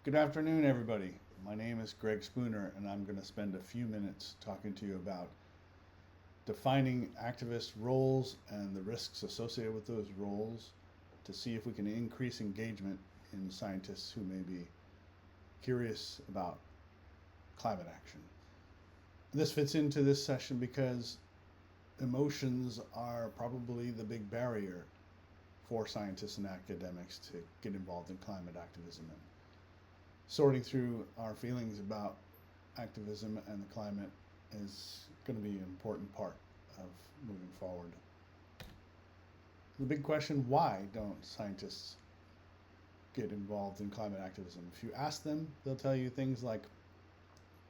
Good afternoon, everybody. My name is Greg Spooner, and I'm going to spend a few minutes talking to you about defining activist roles and the risks associated with those roles to see if we can increase engagement in scientists who may be curious about climate action. This fits into this session because emotions are probably the big barrier for scientists and academics to get involved in climate activism. And sorting through our feelings about activism and the climate is going to be an important part of moving forward. The big question, why don't scientists get involved in climate activism? If you ask them, they'll tell you things like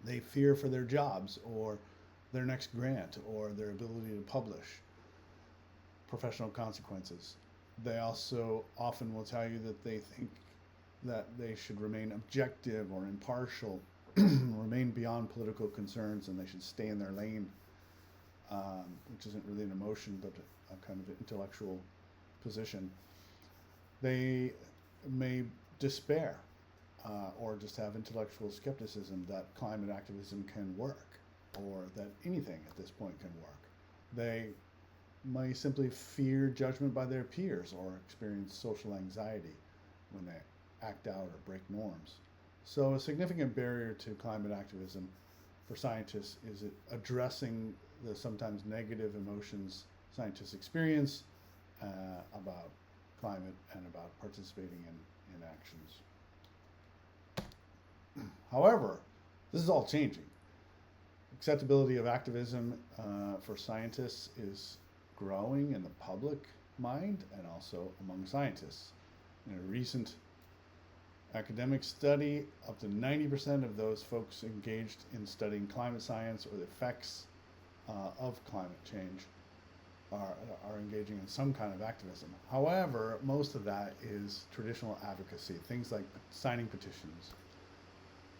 they fear for their jobs or their next grant or their ability to publish, professional consequences. They also often will tell you that they think that they should remain objective or impartial, remain beyond political concerns, and they should stay in their lane, which isn't really an emotion, but a kind of intellectual position. They may despair or just have intellectual skepticism that climate activism can work or that anything at this point can work. They may simply fear judgment by their peers or experience social anxiety when they act out or break norms. So a significant barrier to climate activism for scientists is addressing the sometimes negative emotions scientists experience about climate and about participating in actions. However, this is all changing. Acceptability of activism for scientists is growing in the public mind and also among scientists. In a recent academic study, up to 90% of those folks engaged in studying climate science or the effects of climate change are engaging in some kind of activism. However, most of that is traditional advocacy, things like signing petitions.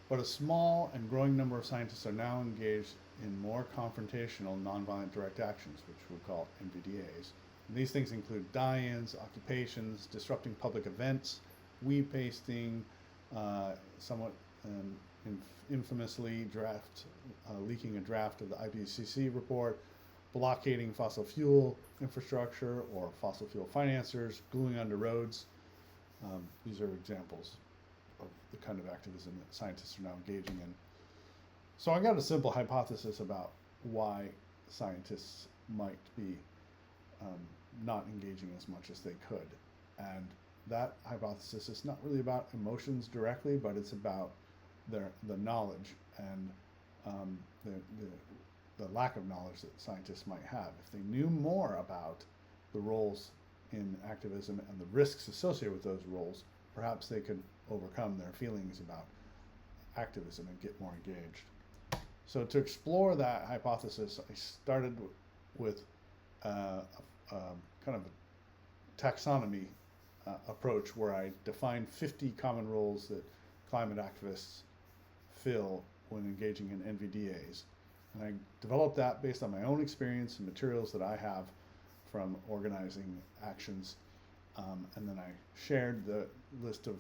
But a small and growing number of scientists are now engaged in more confrontational nonviolent direct actions, which we call NVDAs. And these things include die-ins, occupations, disrupting public events, weed pasting, somewhat infamously leaking a draft of the IPCC report, blockading fossil fuel infrastructure or fossil fuel financiers, gluing under roads. These are examples of the kind of activism that scientists are now engaging in. So I got a simple hypothesis about why scientists might be not engaging as much as they could. And that hypothesis is not really about emotions directly, but it's about the knowledge and the lack of knowledge that scientists might have. If they knew more about the roles in activism and the risks associated with those roles, perhaps they could overcome their feelings about activism and get more engaged. So to explore that hypothesis, I started with kind of a taxonomy approach where I defined 50 common roles that climate activists fill when engaging in NVDAs. And I developed that based on my own experience and materials that I have from organizing actions. And then I shared the list of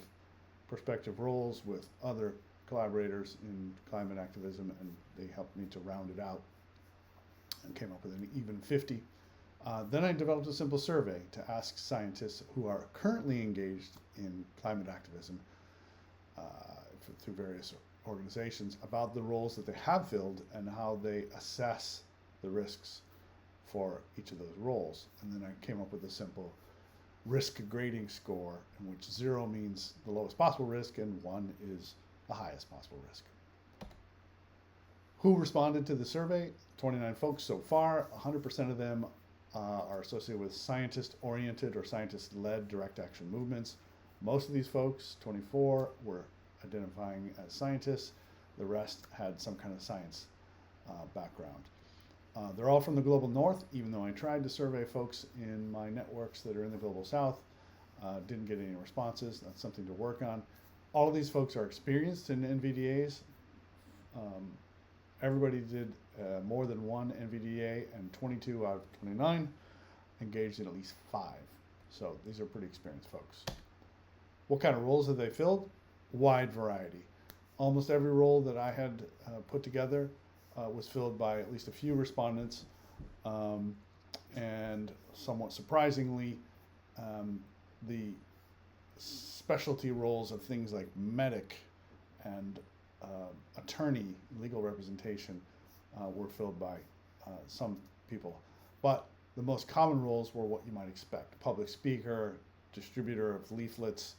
prospective roles with other collaborators in climate activism, and they helped me to round it out and came up with an even 50. Then I developed a simple survey to ask scientists who are currently engaged in climate activism through various organizations about the roles that they have filled and how they assess the risks for each of those roles. And then I came up with a simple risk grading score in which 0 means the lowest possible risk and 1 is the highest possible risk. Who responded to the survey? 29 folks so far. 100% of them are associated with scientist-oriented or scientist-led direct action movements. Most of these folks, 24, were identifying as scientists. The rest had some kind of science background. They're all from the global north, even though I tried to survey folks in my networks that are in the global south. Didn't get any responses. That's something to work on. All of these folks are experienced in NVDAs. Everybody did more than one NVDA, and 22 out of 29 engaged in at least 5. So these are pretty experienced folks. What kind of roles have they filled? wide variety. Almost every role that I had put together was filled by at least a few respondents, and somewhat surprisingly, the specialty roles of things like medic and attorney, legal representation, were filled by some people. But the most common roles were what you might expect: public speaker, distributor of leaflets,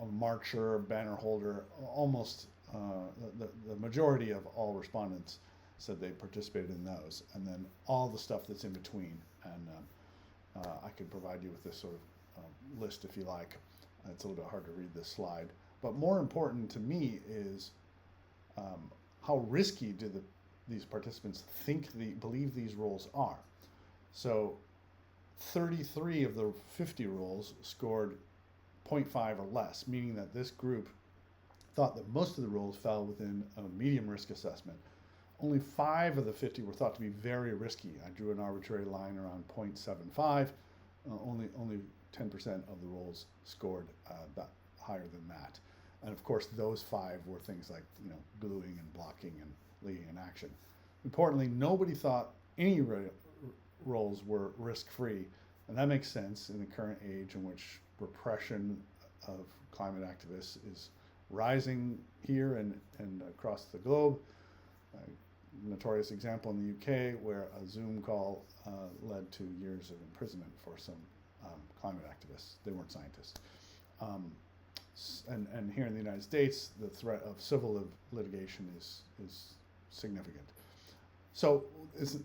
a marcher, banner holder. Almost the majority of all respondents said they participated in those, and then all the stuff that's in between. And I could provide you with this sort of list if you like. It's a little bit hard to read this slide, but more important to me is how risky do these participants believe these roles are. So 33 of the 50 roles scored 0.5 or less, meaning that this group thought that most of the roles fell within a medium risk assessment. Only 5 of the 50 were thought to be very risky. I drew an arbitrary line around 0.75. Only 10% of the roles scored that higher than that. And of course, those 5 were things like, gluing and blocking and leading an action. Importantly, nobody thought any roles were risk-free, and that makes sense in the current age in which repression of climate activists is rising here and across the globe. Notorious example in the UK where a Zoom call led to years of imprisonment for some climate activists. They weren't scientists. And here in the United States, the threat of civil litigation is significant. So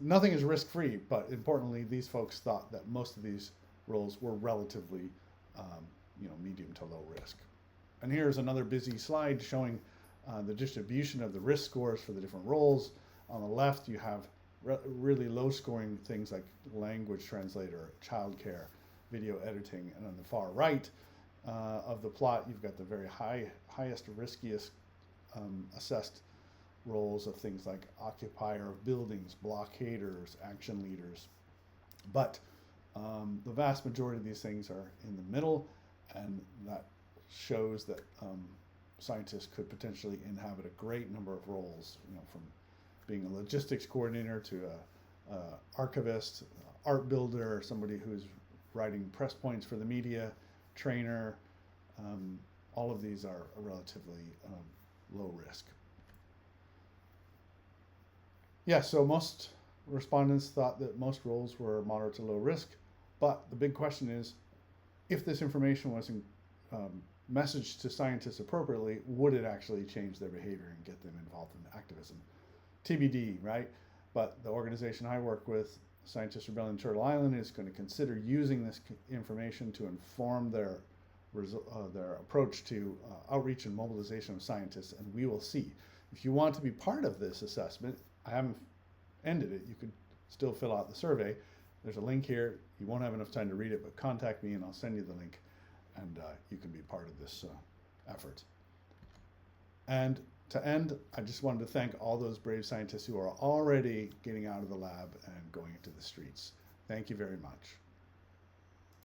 nothing is risk-free, but importantly, these folks thought that most of these roles were relatively medium to low risk. And here's another busy slide showing the distribution of the risk scores for the different roles. On the left, you have really low scoring things like language translator, childcare, video editing, and on the far right of the plot, you've got the very highest, riskiest assessed roles of things like occupier of buildings, blockaders, action leaders. But the vast majority of these things are in the middle, and that shows that scientists could potentially inhabit a great number of roles, from being a logistics coordinator to a archivist, art builder, somebody who's writing press points for the media, trainer. All of these are relatively low risk. Yeah, so most respondents thought that most roles were moderate to low risk, but the big question is, if this information was messaged to scientists appropriately, would it actually change their behavior and get them involved in activism? TBD, right? But the organization I work with, Scientists Rebellion Turtle Island, is going to consider using this information to inform their approach to outreach and mobilization of scientists, and we will see. If you want to be part of this assessment, I haven't ended it. You could still fill out the survey. There's a link here. You won't have enough time to read it, but contact me and I'll send you the link, and you can be part of this effort. And to end, I just wanted to thank all those brave scientists who are already getting out of the lab and going into the streets. Thank you very much.